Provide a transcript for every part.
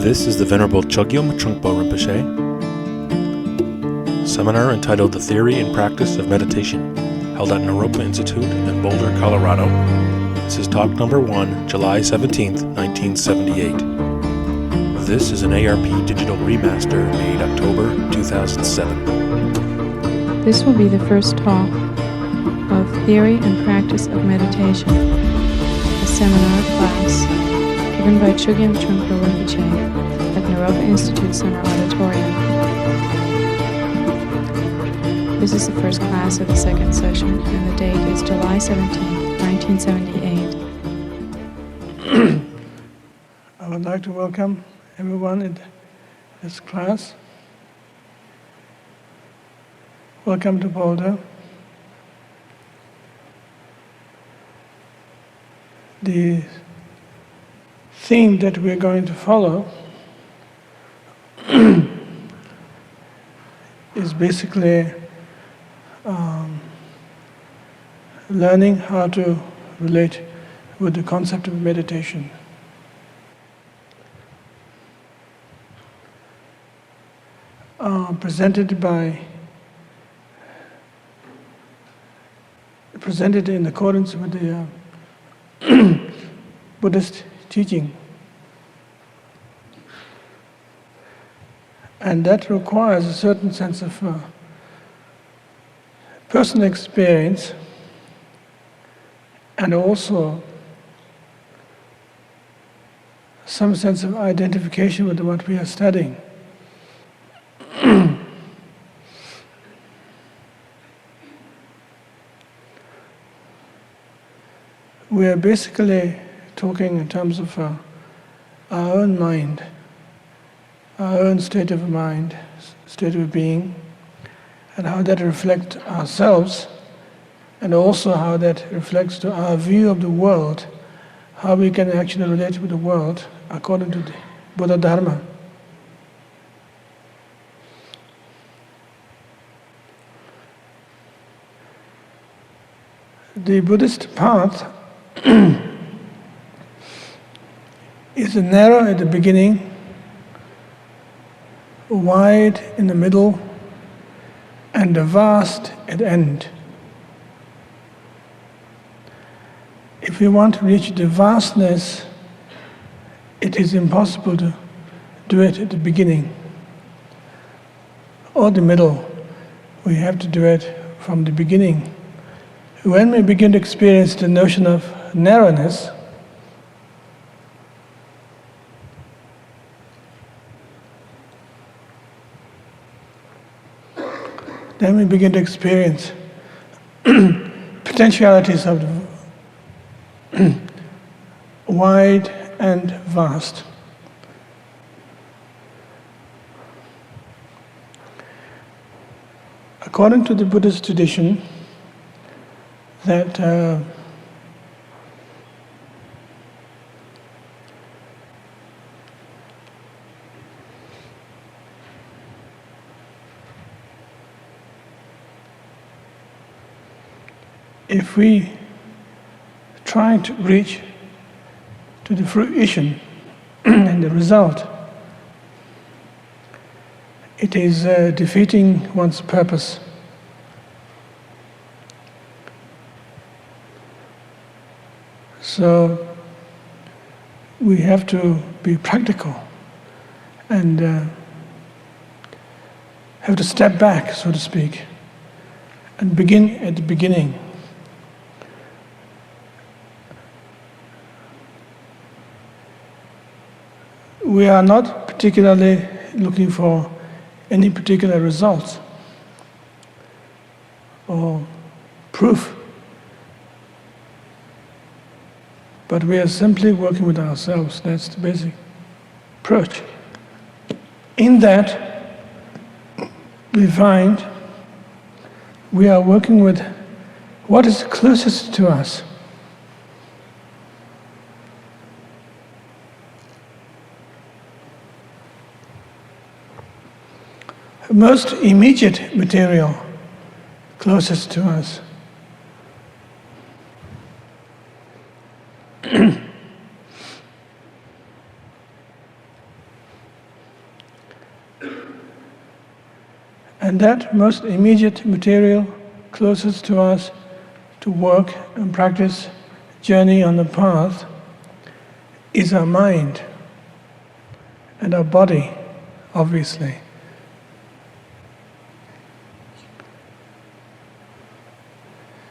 This is the Venerable Chögyam Trungpa Rinpoche seminar entitled The Theory and Practice of Meditation, held at Naropa Institute in Boulder, Colorado. This is talk number 1, July 17th, 1978. This is an ARP digital remaster made October 2007. This will be the first talk of Theory and Practice of Meditation, a seminar class given by Chögyam Trungpa Rinpoche at Naropa Institute Summer Auditorium. This is the first class of the second session, and the date is July 17, 1978. I would like to welcome everyone in this class. Welcome to Boulder. The theme that we're going to follow is basically learning how to relate with the concept of meditation. Presented in accordance with the Buddhist teaching. And that requires a certain sense of personal experience and also some sense of identification with what we are studying. We are basically talking in terms of our own mind, our own state of mind, state of being, and how that reflects ourselves, and also how that reflects to our view of the world, how we can actually relate with the world according to the Buddha Dharma. The Buddhist path is narrow at the beginning, wide in the middle, and vast at the end. If we want to reach the vastness, it is impossible to do it at the beginning or the middle. We have to do it from the beginning. When we begin to experience the notion of narrowness, then we begin to experience potentialities of the wide and vast. According to the Buddhist tradition, that if we try to reach to the fruition and the result, it is defeating one's purpose. So we have to be practical and have to step back, so to speak, and begin at the beginning. We are not particularly looking for any particular results or proof, but we are simply working with ourselves. That's the basic approach. In that, we find we are working with what is closest to us. Most immediate material closest to us. And that most immediate material closest to us to work and practice, journey on the path, is our mind and our body, obviously.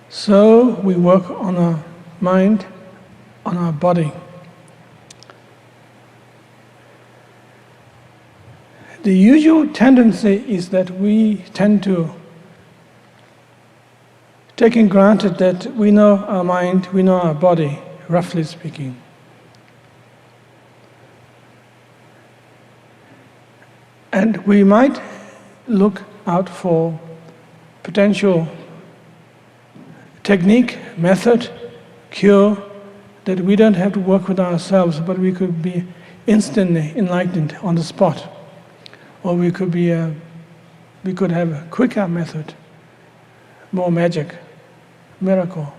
So we work on our mind, on our body. The usual tendency is that we tend to take it granted that we know our mind, we know our body, roughly speaking. And we might look out for potential technique, method, cure, that we don't have to work with ourselves, but we could be instantly enlightened on the spot. Or we could have a quicker method, more magic, miracle.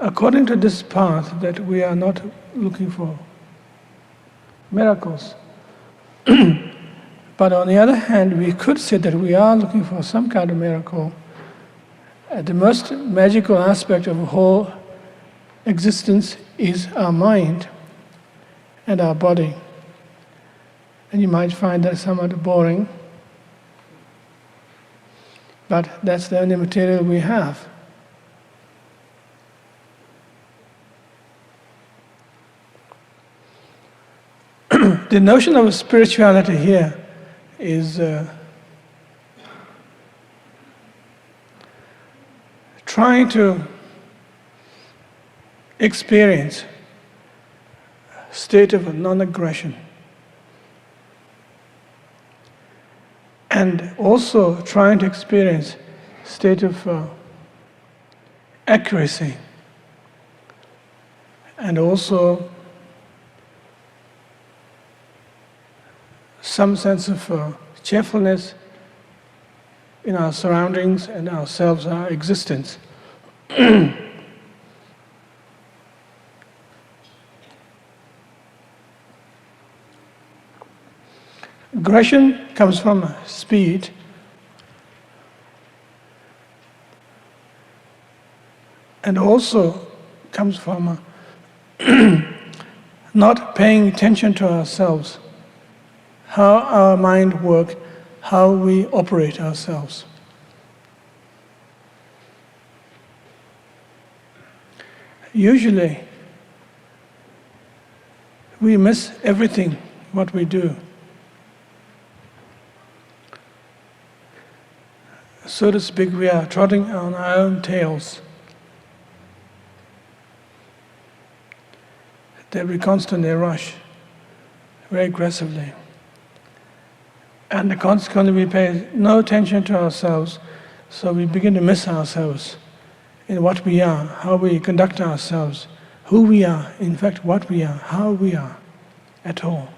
According to this path, that we are not looking for miracles. But on the other hand, we could say that we are looking for some kind of miracle. The most magical aspect of the whole existence is our mind and our body. And you might find that somewhat boring, but that's the only material we have. The notion of spirituality here is trying to experience a state of non-aggression, and also trying to experience a state of accuracy, and also some sense of cheerfulness in our surroundings and ourselves, our existence. Aggression comes from speed, and also comes from not paying attention to ourselves, how our mind works, how we operate ourselves. Usually, we miss everything what we do. So to speak, we are trotting on our own tails. That we constantly rush very aggressively. And consequently, we pay no attention to ourselves, so we begin to miss ourselves in what we are, how we conduct ourselves, who we are, in fact, what we are, how we are at all.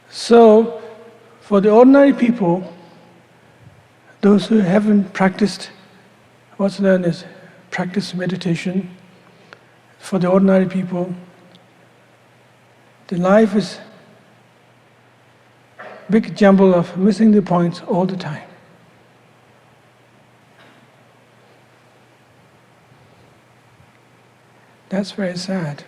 So, for the ordinary people, those who haven't practiced what's known as practice meditation, for the ordinary people, the life is a big jumble of missing the points all the time. That's very sad.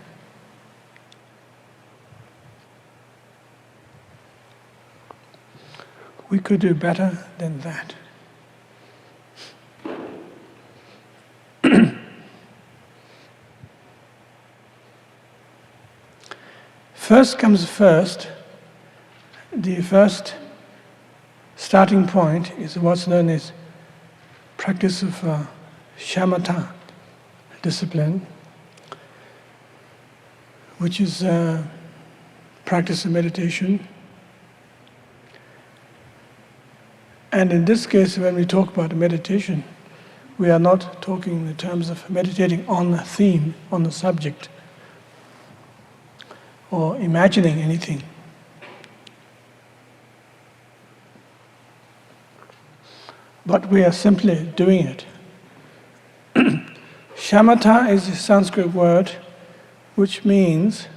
We could do better than that. First comes first. The first starting point is what's known as practice of shamatha discipline, which is practice of meditation. And in this case, when we talk about meditation, we are not talking in terms of meditating on a theme, on the subject, or imagining anything. But we are simply doing it. Shamatha is a Sanskrit word which means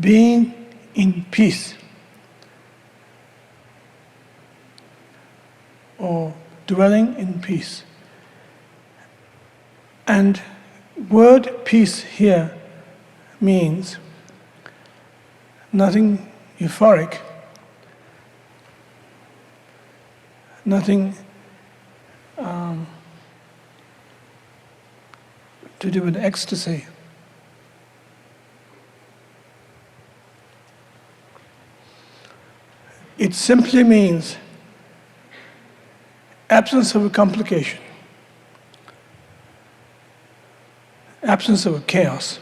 being in peace, or dwelling in peace. And word peace here means nothing euphoric, nothing to do with ecstasy. It simply means absence of a complication, absence of a chaos,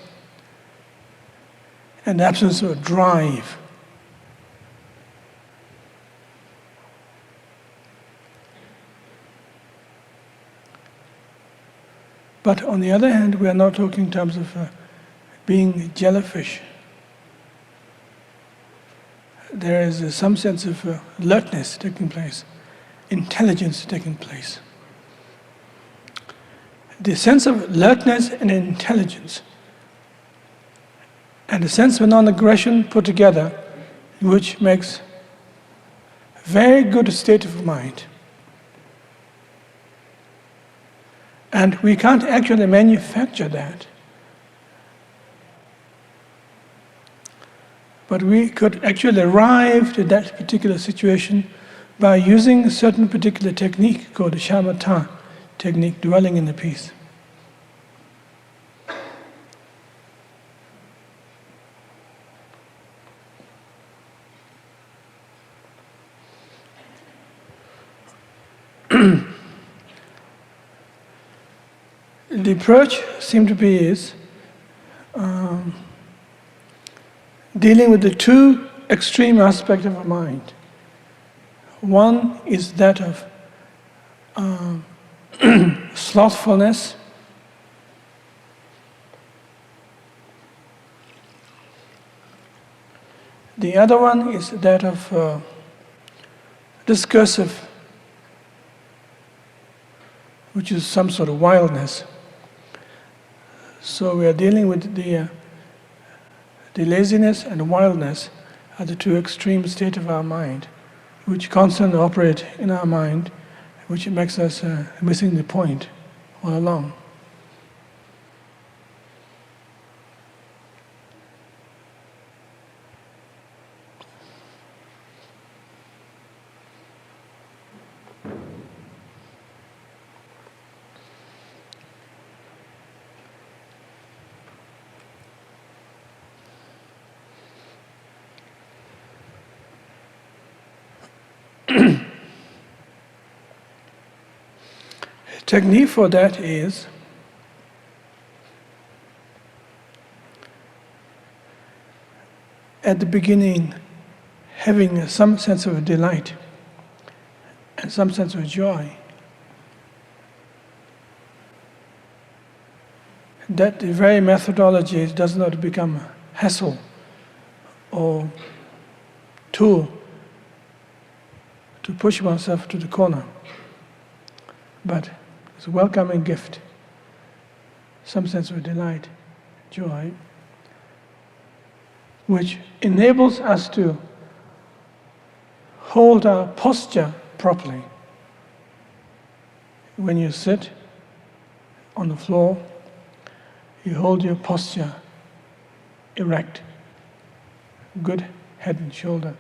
and absence of a drive. But on the other hand, we are not talking in terms of being jellyfish. There is some sense of alertness taking place, intelligence taking place. The sense of alertness and intelligence, and the sense of non-aggression put together, which makes a very good state of mind. And we can't actually manufacture that. But we could actually arrive to that particular situation by using a certain particular technique called the shamatha technique, dwelling in the peace. The approach seems to be is dealing with the two extreme aspects of our mind. One is that of slothfulness, the other one is that of discursive, which is some sort of wildness. So we are dealing with the laziness and wildness are the two extreme states of our mind, which constantly operate in our mind, which makes us missing the point all along. Technique for that is at the beginning having some sense of delight and some sense of joy. That the very methodology does not become a hassle or tool to push oneself to the corner, but it's a welcoming gift, some sense of delight, joy, which enables us to hold our posture properly. When you sit on the floor, you hold your posture erect, good head and shoulder,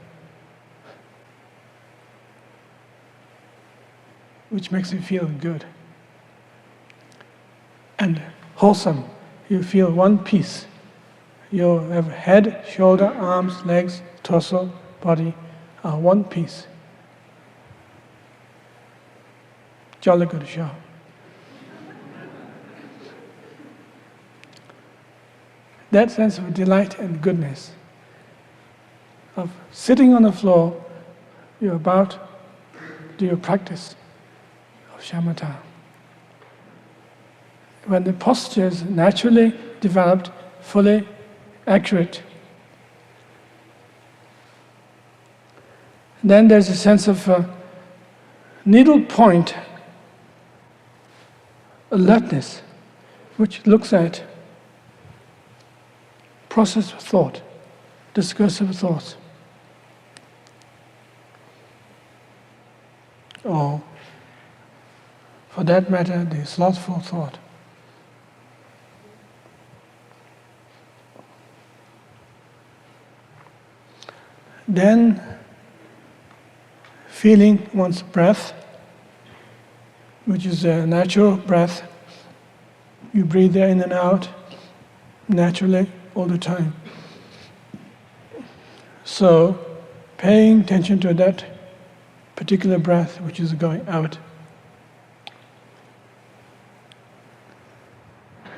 which makes you feel good and wholesome. You feel one piece. You have head, shoulder, arms, legs, torso, body are one piece. Jolly good show. That sense of delight and goodness of sitting on the floor, you're about to do your practice of shamatha. When the posture is naturally developed, fully accurate, then there's a sense of needle point alertness, which looks at process of thought, discursive thoughts, or for that matter, the slothful thought. Then, feeling one's breath, which is a natural breath. You breathe in and out naturally all the time. So, paying attention to that particular breath which is going out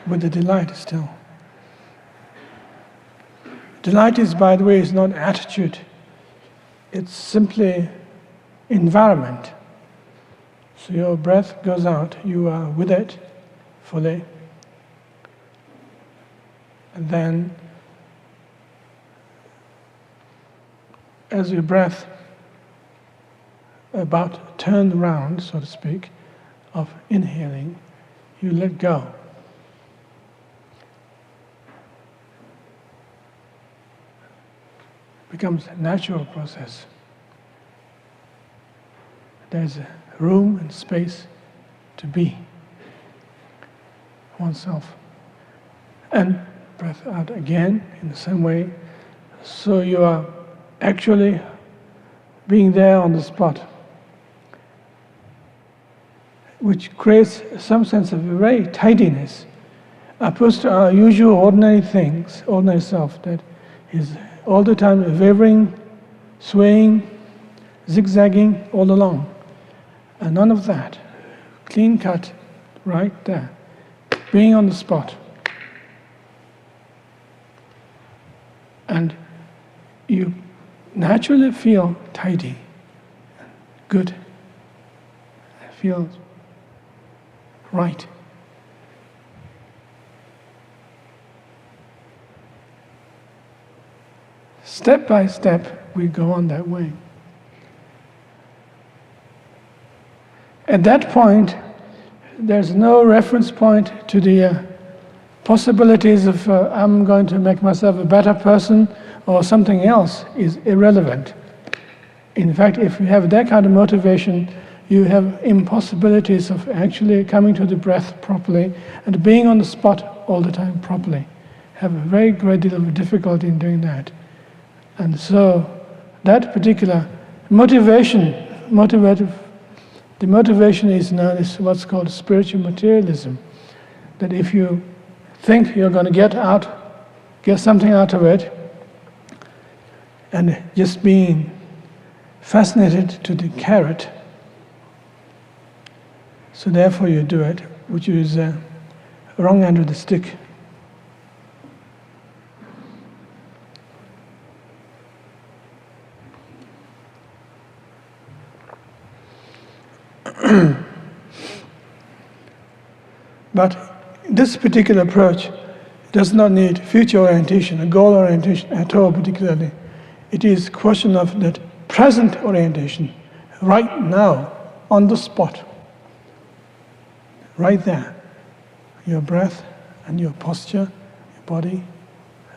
with the delight still. Delight is, by the way, is not attitude. It's simply environment. So your breath goes out, you are with it fully. And then, as your breath about to turn around, so to speak, of inhaling, you let go. It becomes a natural process. There's room and space to be oneself. And breath out again in the same way. So you are actually being there on the spot, which creates some sense of very tidiness, opposed to our usual ordinary things, ordinary self that is all the time wavering, swaying, zigzagging all along. And none of that. Clean cut, right there. Being on the spot. And you naturally feel tidy, good, feel right. Step by step, we go on that way. At that point, there's no reference point to the possibilities of I'm going to make myself a better person or something else is irrelevant. In fact, if you have that kind of motivation, you have impossibilities of actually coming to the breath properly and being on the spot all the time properly. Have a very great deal of difficulty in doing that. And so that particular the motivation is known as what's called spiritual materialism. That if you think you're going to get something out of it, and just being fascinated to the carrot, so therefore you do it, which is wrong end of the stick. But this particular approach does not need future orientation, a goal orientation at all particularly. It is a question of that present orientation, right now, on the spot. Right there. Your breath and your posture, your body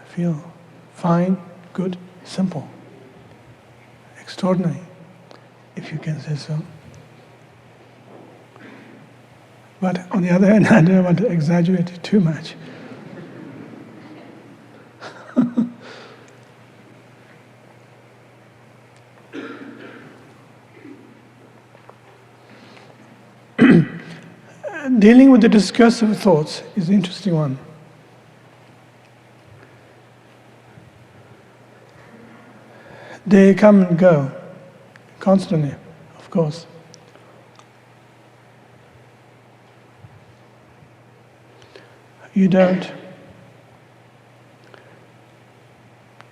feel fine, good, simple, extraordinary, if you can say so. But on the other hand, I don't want to exaggerate it too much. Dealing with the discursive thoughts is an interesting one. They come and go, constantly, of course. You don't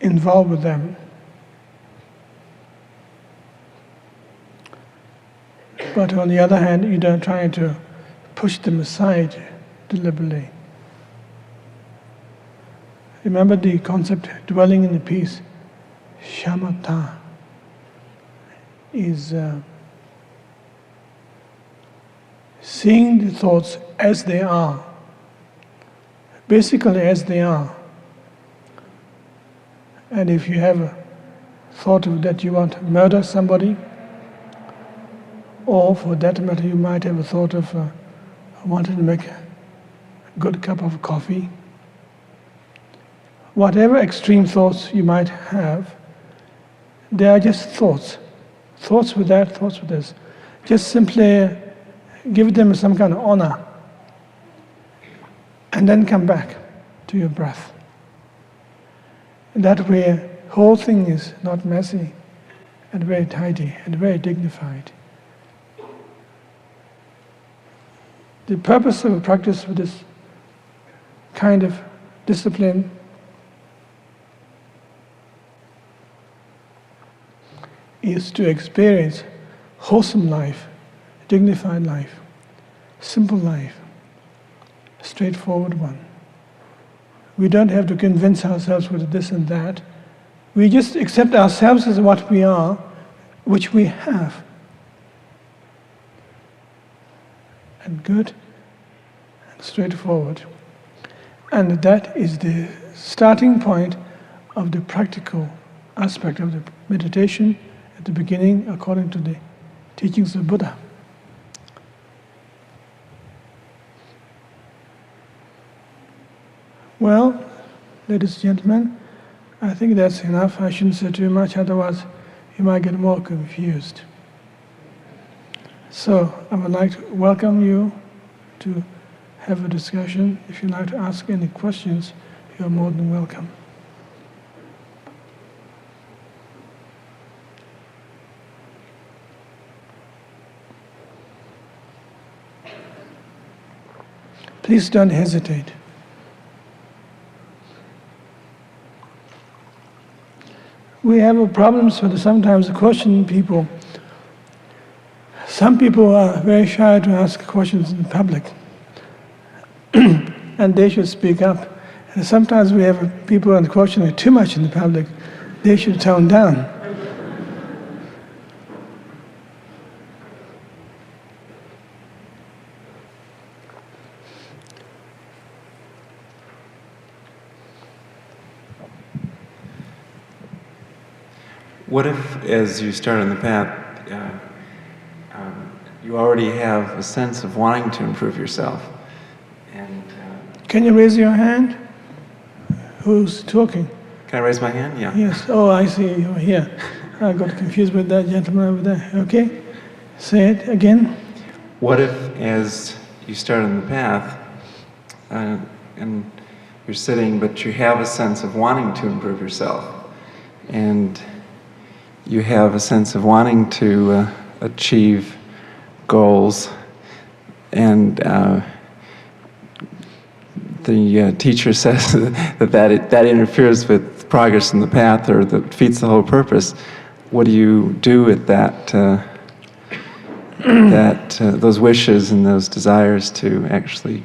involve with them. But on the other hand, you don't try to push them aside deliberately. Remember the concept dwelling in the peace, shamatha, is seeing the thoughts as they are. Basically as they are, And if you have a thought of that you want to murder somebody, or for that matter you might have a thought of wanting to make a good cup of coffee, whatever extreme thoughts you might have, they are just thoughts. Thoughts with that, thoughts with this. Just simply give them some kind of honor, and then come back to your breath. And that way, whole thing is not messy, and very tidy, and very dignified. The purpose of a practice with this kind of discipline is to experience wholesome life, dignified life, simple life, straightforward one. We don't have to convince ourselves with this and that. We just accept ourselves as what we are, which we have. And good and straightforward. And that is the starting point of the practical aspect of the meditation at the beginning, according to the teachings of Buddha. Well, ladies and gentlemen, I think that's enough. I shouldn't say too much, otherwise you might get more confused. So I would like to welcome you to have a discussion. If you'd like to ask any questions, you're more than welcome. Please don't hesitate. We have problems with sometimes questioning people. Some people are very shy to ask questions in public, and they should speak up. And sometimes we have people questioning too much in the public, they should tone down. What if, as you start on the path, you already have a sense of wanting to improve yourself? And can you raise your hand? Who's talking? can I raise my hand? Yeah. Yes. Oh, I see. You're here. I got confused with that gentleman over there. Okay. Say it again. What if, as you start on the path, and you're sitting, but you have a sense of wanting to improve yourself, and you have a sense of wanting to achieve goals, and the teacher says that interferes with progress in the path, or that defeats the whole purpose. What do you do with that? Those wishes and those desires to actually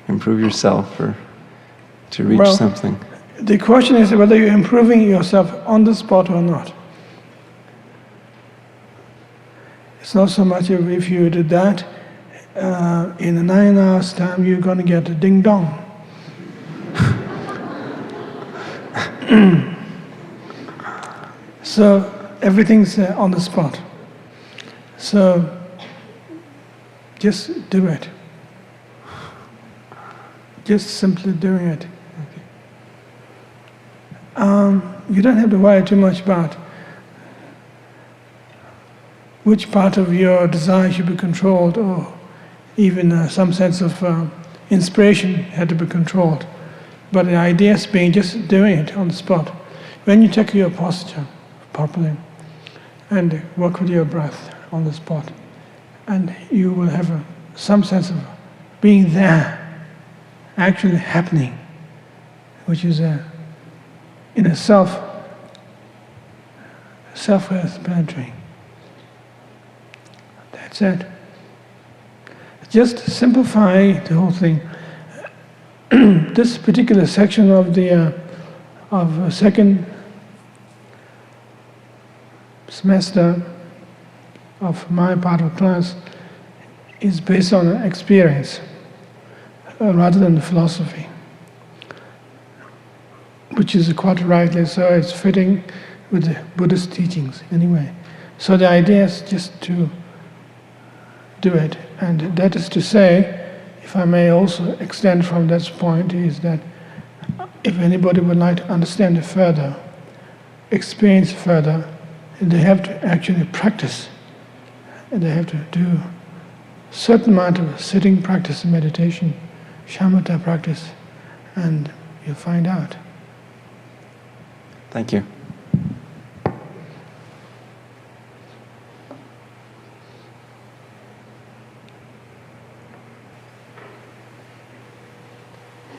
improve yourself or to reach something? The question is whether you're improving yourself on the spot or not. It's not so much if you did that, in 9 hours' time you're going to get a ding-dong. So everything's on the spot. So just do it. Just simply doing it. You don't have to worry too much about which part of your desire should be controlled, or even some sense of inspiration had to be controlled. But the idea is being just doing it on the spot. When you take your posture properly and work with your breath on the spot, and you will have some sense of being there, actually happening, which is in itself self-explanatory. That's it. Just simplify the whole thing. This particular section of the second semester of my part of class is based on experience rather than philosophy. But which is quite rightly so. It's fitting with the Buddhist teachings anyway. So the idea is just to do it. And that is to say, if I may also extend from that point, is that if anybody would like to understand it further, experience further, they have to actually practice. And they have to do certain amount of sitting practice, meditation, shamatha practice, and you'll find out. Thank you.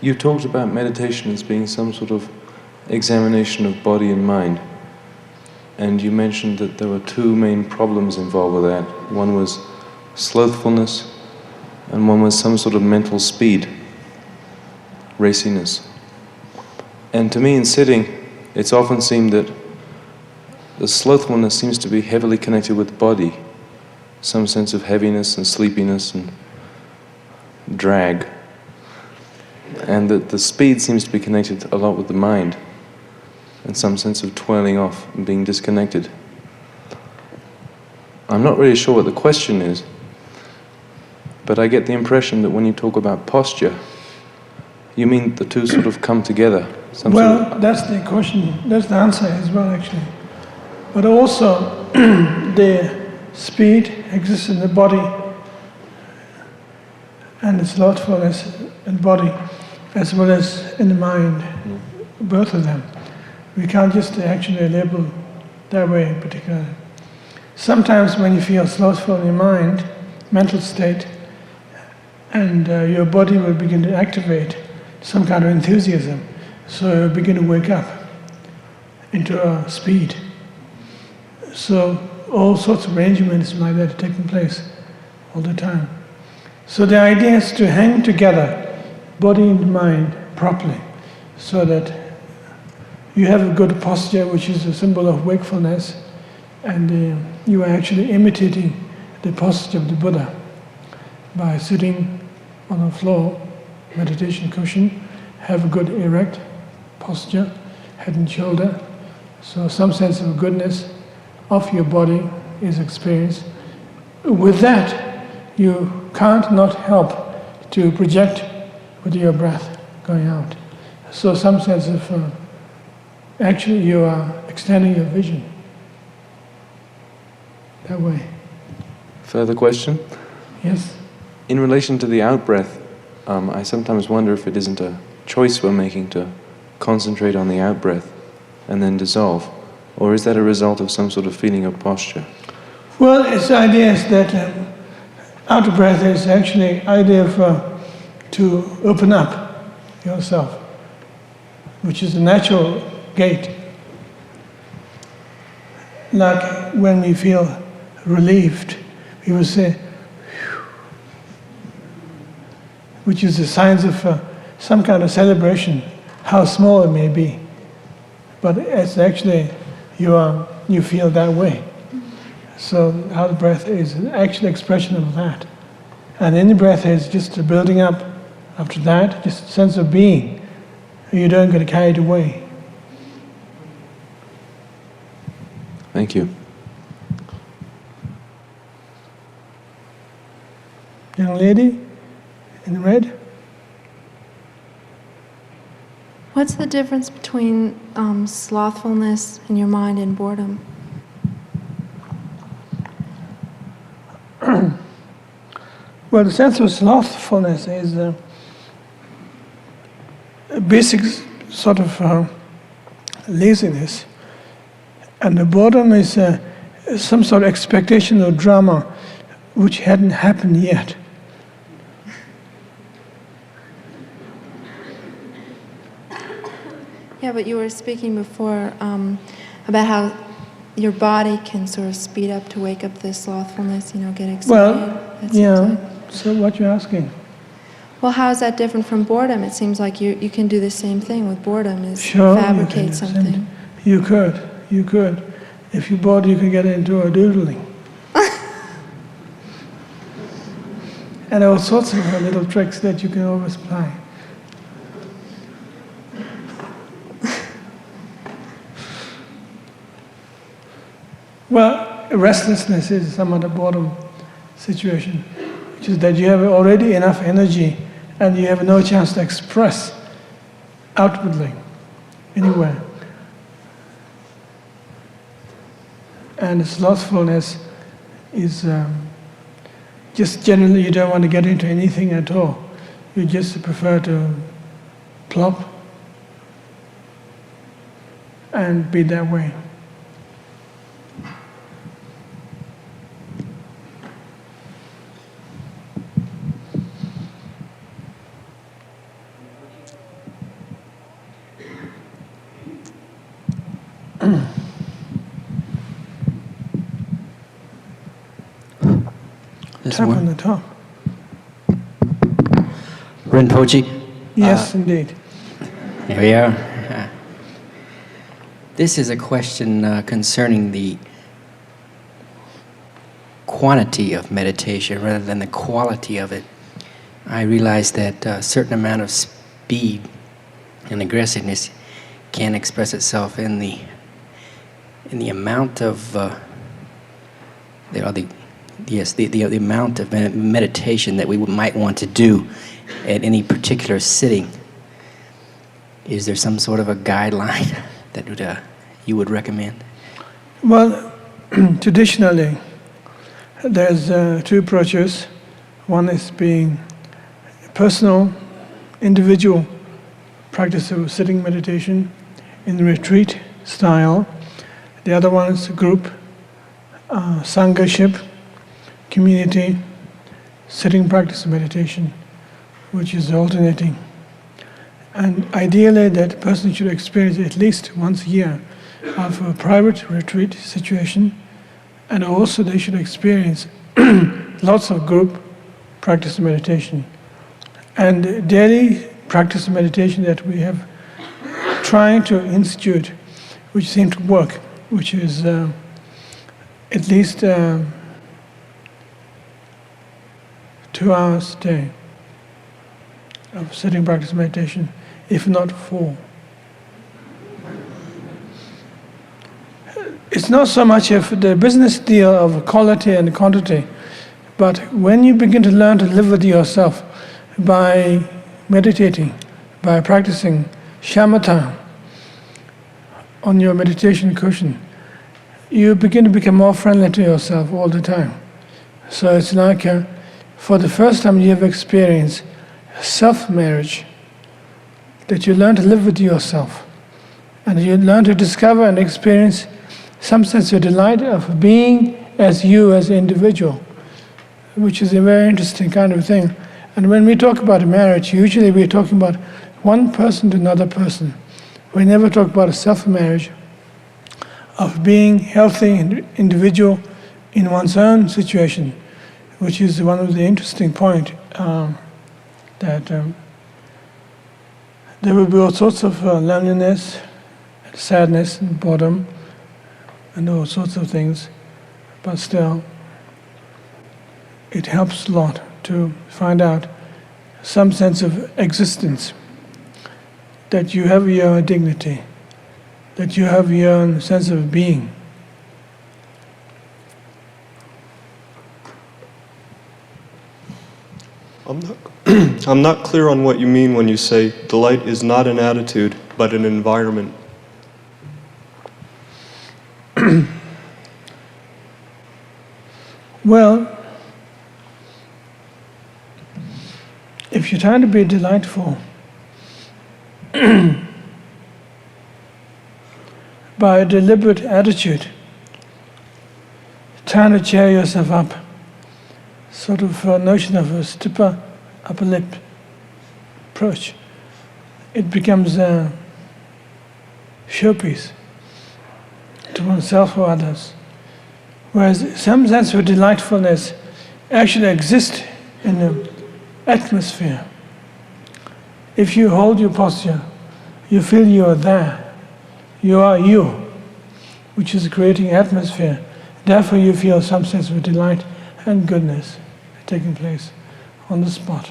You talked about meditation as being some sort of examination of body and mind. And you mentioned that there were two main problems involved with that. One was slothfulness, and one was some sort of mental speed, raciness. And to me in sitting, it's often seemed that the slothfulness seems to be heavily connected with body, some sense of heaviness and sleepiness and drag. And that the speed seems to be connected a lot with the mind, and some sense of twirling off and being disconnected. I'm not really sure what the question is, but I get the impression that when you talk about posture, you mean the two sort of come together. That's the question, that's the answer as well actually. But also, the speed exists in the body and the slothfulness in the body as well as in the mind, both of them. We can't just actually label that way in particular. Sometimes when you feel slothful in your mind, mental state, and your body will begin to activate some kind of enthusiasm, so you'll begin to wake up into a speed. So all sorts of arrangements like that are taking place all the time. So the idea is to hang together body and mind properly, so that you have a good posture, which is a symbol of wakefulness, and you are actually imitating the posture of the Buddha by sitting on a floor, meditation cushion, have a good erect posture, head and shoulder, so some sense of goodness of your body is experienced. With that, you can't not help to project with your breath going out. So some sense of actually you are extending your vision that way. Further question? Yes? In relation to the out-breath, I sometimes wonder if it isn't a choice we're making to concentrate on the out-breath and then dissolve, or is that a result of some sort of feeling of posture? Well, the idea is that out-breath is actually idea of to open up yourself, which is a natural gate. Like when we feel relieved, we will say, "Phew," which is a sign of some kind of celebration, how small it may be. But it's actually, you feel that way. So out breath is an actual expression of that. And in breath is just a building up after that, just a sense of being. You don't get carried away. Thank you. Young lady in red. What's the difference between slothfulness in your mind and boredom? Well, the sense of slothfulness is a basic sort of laziness, and the boredom is some sort of expectation of drama which hadn't happened yet. Yeah, but you were speaking before about how your body can sort of speed up to wake up this slothfulness, get excited. Well, yeah, so what you're asking? Well, how is that different from boredom? It seems like you can do the same thing with boredom, is Sure, fabricate something. You could. If you're bored, you can get into a doodling. And all sorts of little tricks that you can always apply. Well, restlessness is somewhat a bottom situation, which is that you have already enough energy and you have no chance to express outwardly anywhere. And slothfulness is just generally you don't want to get into anything at all. You just prefer to plop and be that way. Tap on the top. Rinpoche. Yes, indeed. Here we are. This is a question concerning the quantity of meditation rather than the quality of it. I realize that a certain amount of speed and aggressiveness can express itself in the amount of the amount of meditation that we might want to do at any particular sitting. Is there some sort of a guideline that you would recommend? Well, traditionally, there's two approaches. One is being personal, individual practice of sitting meditation in the retreat style. The other one is group, sanghaship, community, sitting practice of meditation, which is alternating. And ideally that person should experience at least once a year of a private retreat situation, and also they should experience lots of group practice of meditation. And daily practice of meditation that we have trying to institute, which seem to work, which is at least 2 hours a day of sitting practice meditation, if not 4. It's not so much of the business deal of quality and quantity, but when you begin to learn to live with yourself by meditating, by practicing shamatha on your meditation cushion, you begin to become more friendly to yourself all the time. So it's like for the first time you have experienced self-marriage, that you learn to live with yourself, and you learn to discover and experience some sense of delight of being as you as an individual, which is a very interesting kind of thing. And when we talk about marriage, usually we're talking about one person to another person. We never talk about a self-marriage of being healthy and individual in one's own situation, which is one of the interesting points that there will be all sorts of loneliness, sadness, and boredom, and all sorts of things, but still it helps a lot to find out some sense of existence, that you have your own dignity, that you have your own sense of being. I'm not clear on what you mean when you say delight is not an attitude, but an environment. Well, if you're trying to be delightful by a deliberate attitude, trying to cheer yourself up, sort of a notion of a stiffer upper lip approach, it becomes a showpiece to oneself or others. Whereas some sense of delightfulness actually exists in the atmosphere. If you hold your posture, you feel you are there. You are you, which is creating atmosphere. Therefore you feel some sense of delight and goodness taking place on the spot.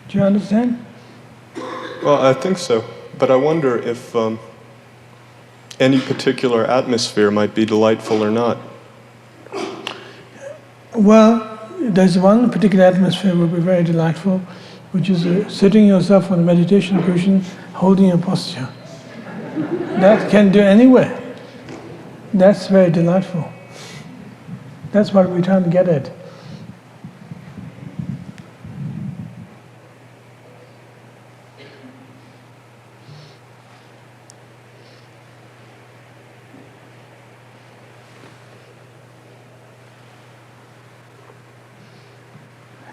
Do you understand? Well, I think so, but I wonder if any particular atmosphere might be delightful or not. Well, there's one particular atmosphere will be very delightful, which is sitting yourself on a meditation cushion, holding your posture. That can do anywhere. That's very delightful. That's what we're trying to get at.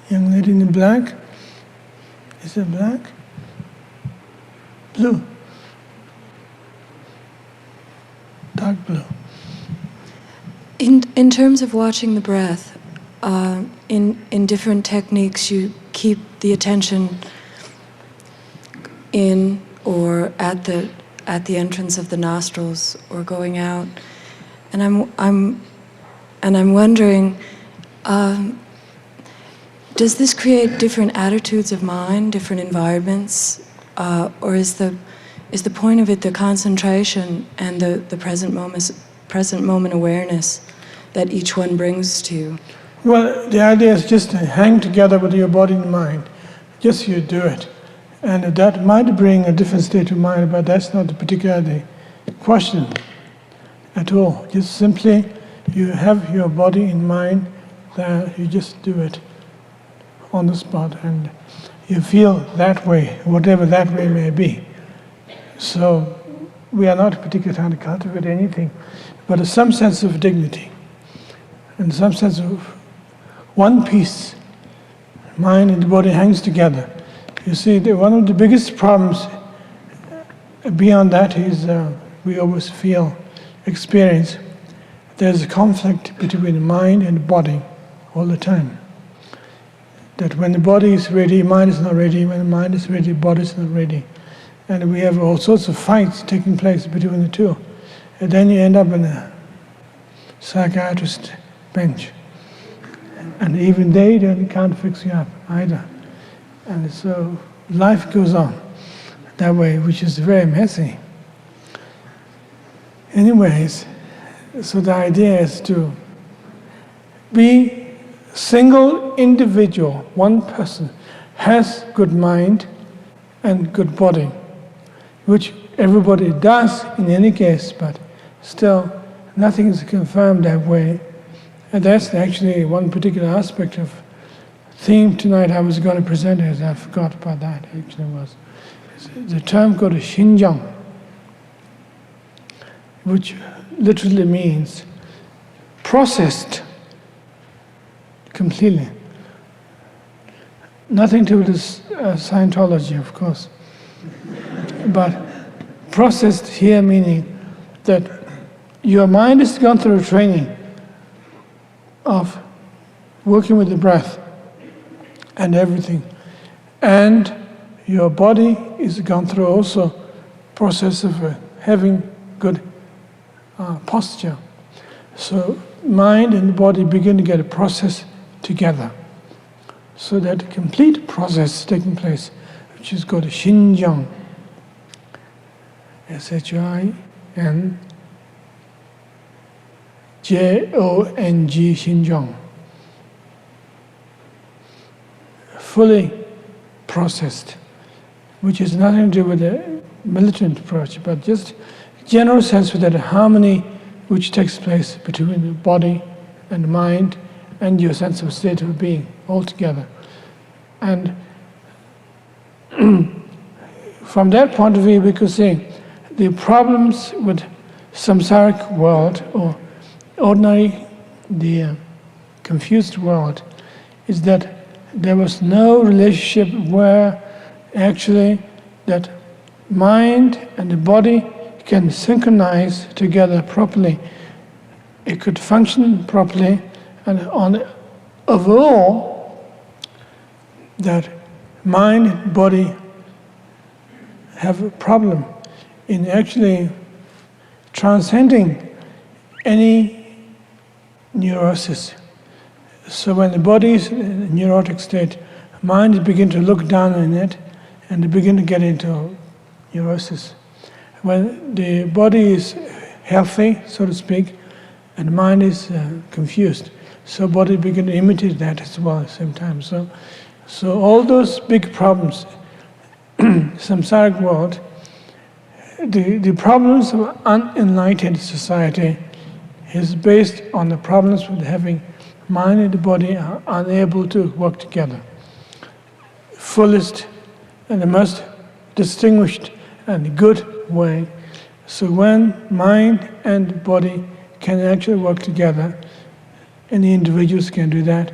Young lady in black. Is it black? Blue. Dark blue. In terms of watching the breath, in different techniques, you keep the attention in or at the entrance of the nostrils or going out, and I'm wondering. Does this create different attitudes of mind, different environments, or is the point of it the concentration and the present moment awareness that each one brings to you? Well, the idea is just to hang together with your body and mind. Just you do it, and that might bring a different state of mind, but that's not particularly the question at all. Just simply, you have your body and mind there. You just do it on the spot, and you feel that way, whatever that way may be. So we are not particularly trying to cultivate anything, but some sense of dignity and some sense of one piece. Mind and the body hangs together. You see, one of the biggest problems beyond that is we always experience there's a conflict between mind and body all the time. That when the body is ready, mind is not ready. When the mind is ready, body is not ready. And we have all sorts of fights taking place between the two. And then you end up in a psychiatrist bench. And even they can't fix you up either. And so life goes on that way, which is very messy. Anyways, so the idea is to be single individual, one person, has good mind and good body, which everybody does in any case, but still nothing is confirmed that way. And that's actually one particular aspect of theme tonight I was going to present as I forgot about that actually was. The term called Shinjang, which literally means processed completely. Nothing to do with Scientology, of course. But processed here meaning that your mind has gone through a training of working with the breath and everything. And your body is gone through also process of having good posture. So mind and body begin to get a process together. So that complete process is taking place, which is called Shinjang. Shinjong, Shinjang. Fully processed, which has nothing to do with the militant approach, but just general sense of that harmony which takes place between the body and mind and your sense of state of being altogether. And from that point of view, we could say the problems with samsaric world or ordinary, the confused world, is that there was no relationship where actually that mind and the body can synchronize together properly. It could function properly, and on overall, that mind and body have a problem in actually transcending any neurosis. So when the body is in a neurotic state, mind begin to look down on it and begin to get into neurosis. When the body is healthy, so to speak, and mind is confused. So body begin to imitate that as well at the same time. So all those big problems, samsaric world, the problems of unenlightened society is based on the problems with having mind and body are unable to work together. Fullest and the most distinguished and good way. So when mind and body can actually work together, any individuals can do that,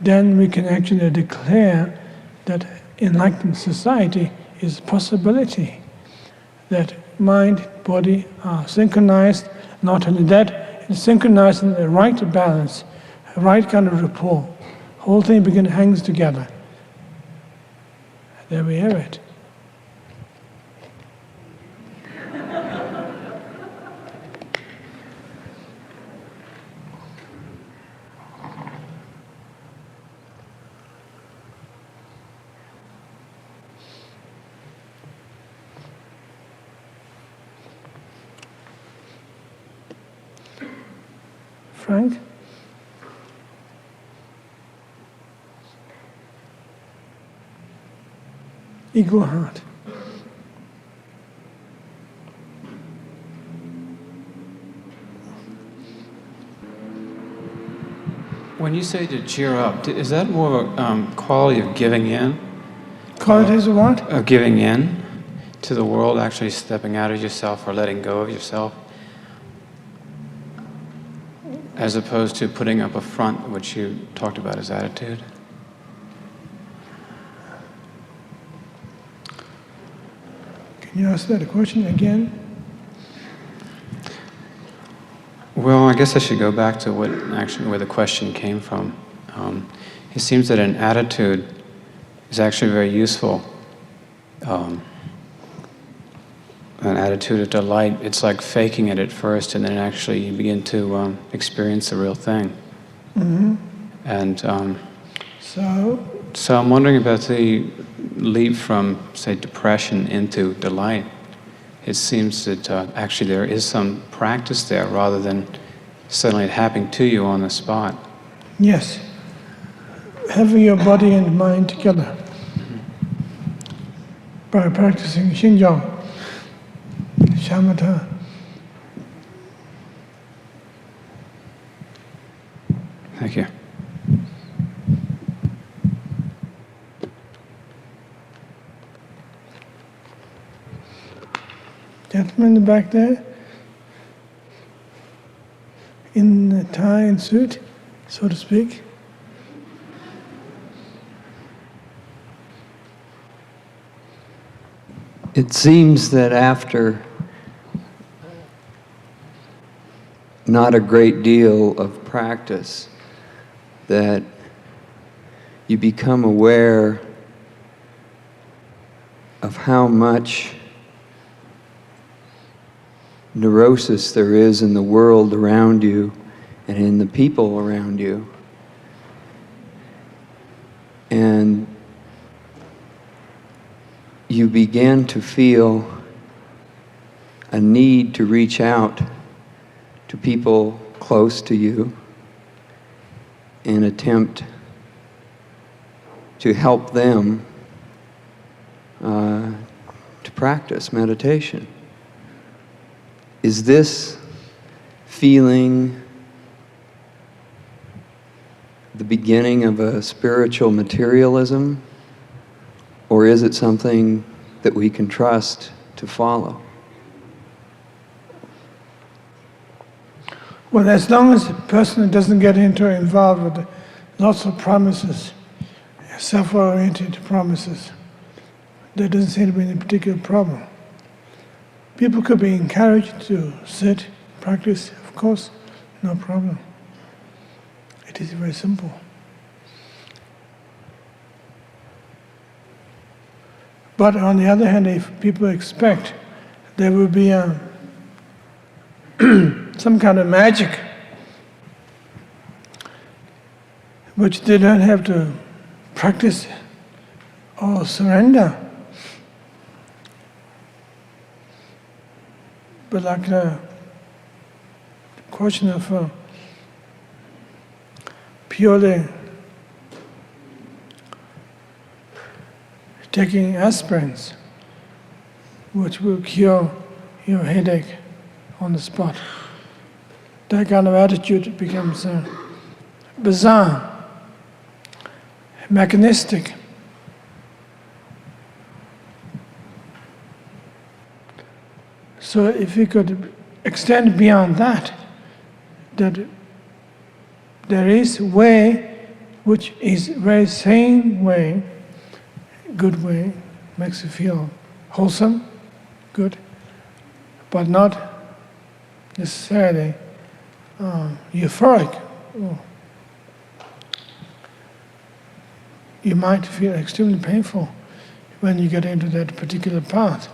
then we can actually declare that enlightened society is a possibility. That mind, body are synchronized, not only that, it's synchronized in the right balance, right kind of rapport. Whole thing begins hangs together. There we have it. Frank? Ego heart. When you say to cheer up, is that more of a quality of giving in? Qualities of what? Of giving in to the world, actually stepping out of yourself or letting go of yourself, as opposed to putting up a front, which you talked about as attitude? Can you ask that question again? Well, I guess I should go back to where the question came from. It seems that an attitude is actually very useful. An attitude of delight, it's like faking it at first, and then actually you begin to experience the real thing. Mm-hmm. And so I'm wondering about the leap from, say, depression into delight. It seems that actually there is some practice there rather than suddenly it happening to you on the spot. Yes. Having your body and mind together by practicing Shinjang, shamatha. Thank you. Gentleman in the back there, in a tie and suit, so to speak. It seems that after not a great deal of practice, that you become aware of how much neurosis there is in the world around you and in the people around you. And you begin to feel a need to reach out to people close to you and attempt to help them to practice meditation. Is this feeling the beginning of a spiritual materialism, or is it something that we can trust to follow? Well, as long as the person doesn't get involved with lots of promises, self-oriented promises, there doesn't seem to be any particular problem. People could be encouraged to sit, practice, of course, no problem. It is very simple. But on the other hand, if people expect there will be some kind of magic which they don't have to practice or surrender, but like question of purely taking aspirins, which will cure your headache on the spot. That kind of attitude becomes bizarre, mechanistic. So if we could extend beyond that, that there is a way which is very sane way, good way, makes you feel wholesome, good, but not necessarily euphoric. You might feel extremely painful when you get into that particular path,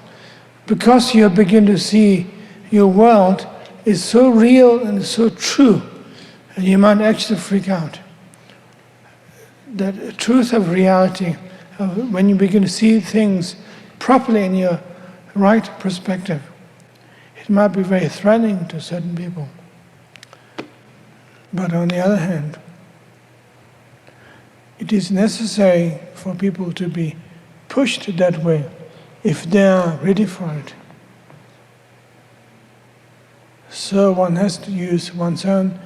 because you begin to see your world is so real and so true, and you might actually freak out. That truth of reality, when you begin to see things properly in your right perspective, it might be very threatening to certain people. But on the other hand, it is necessary for people to be pushed that way if they are ready for it. So one has to use one's own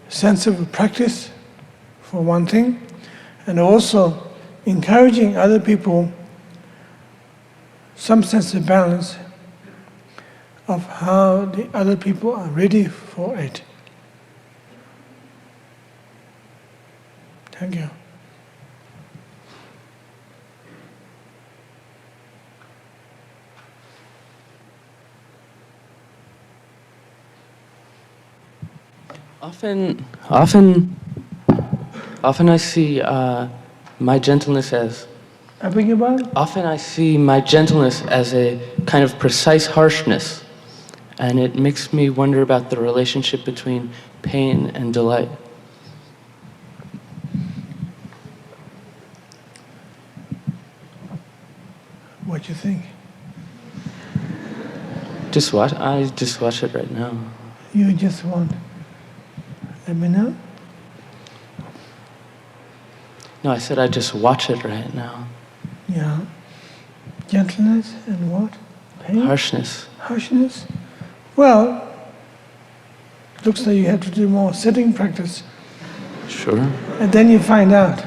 sense of practice for one thing, and also encouraging other people some sense of balance of how the other people are ready for it. Thank you. Often I see my gentleness as. I beg your pardon? Often I see my gentleness as a kind of precise harshness, and it makes me wonder about the relationship between pain and delight. What do you think? I just watch it right now. You just want. Let me know. No, I said I just watch it right now. Yeah. Gentleness and what? Pain? Harshness. Harshness? Well, looks like you have to do more sitting practice. Sure. And then you find out.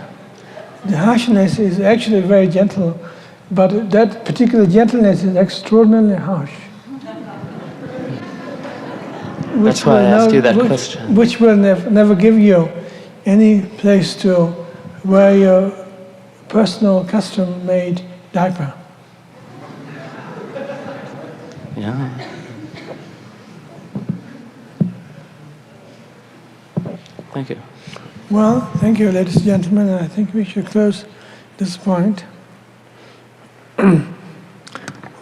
The harshness is actually very gentle, but that particular gentleness is extraordinarily harsh. That's why I asked you that question. Which will never give you any place to wear your personal custom-made diaper. Yeah. Thank you. Well, thank you, ladies and gentlemen. I think we should close this point.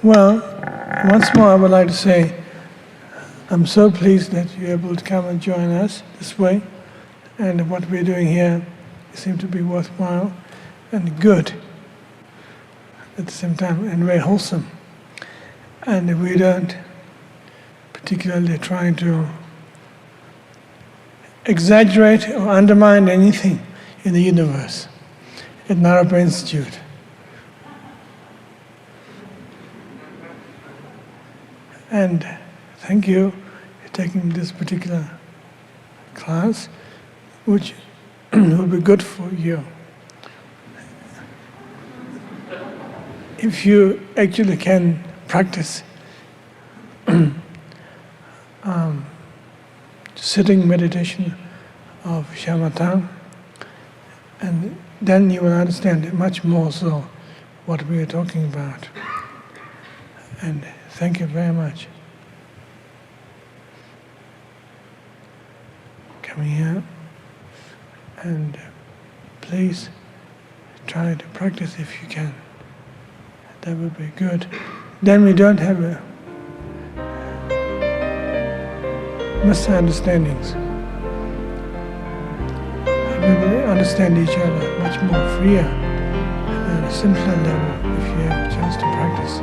Well, once more I would like to say I'm so pleased that you're able to come and join us this way, and what we're doing here seems to be worthwhile and good at the same time, and very wholesome. And we don't particularly try to exaggerate or undermine anything in the universe at Naropa Institute. And thank you for taking this particular class, which will be good for you. If you actually can practice sitting meditation of shamatha, and then you will understand much more so what we are talking about. And thank you very much. Coming here, and please try to practice if you can. That would be good. Then we don't have misunderstandings. And we will understand each other much more freer and at a simpler level if you have a chance to practice.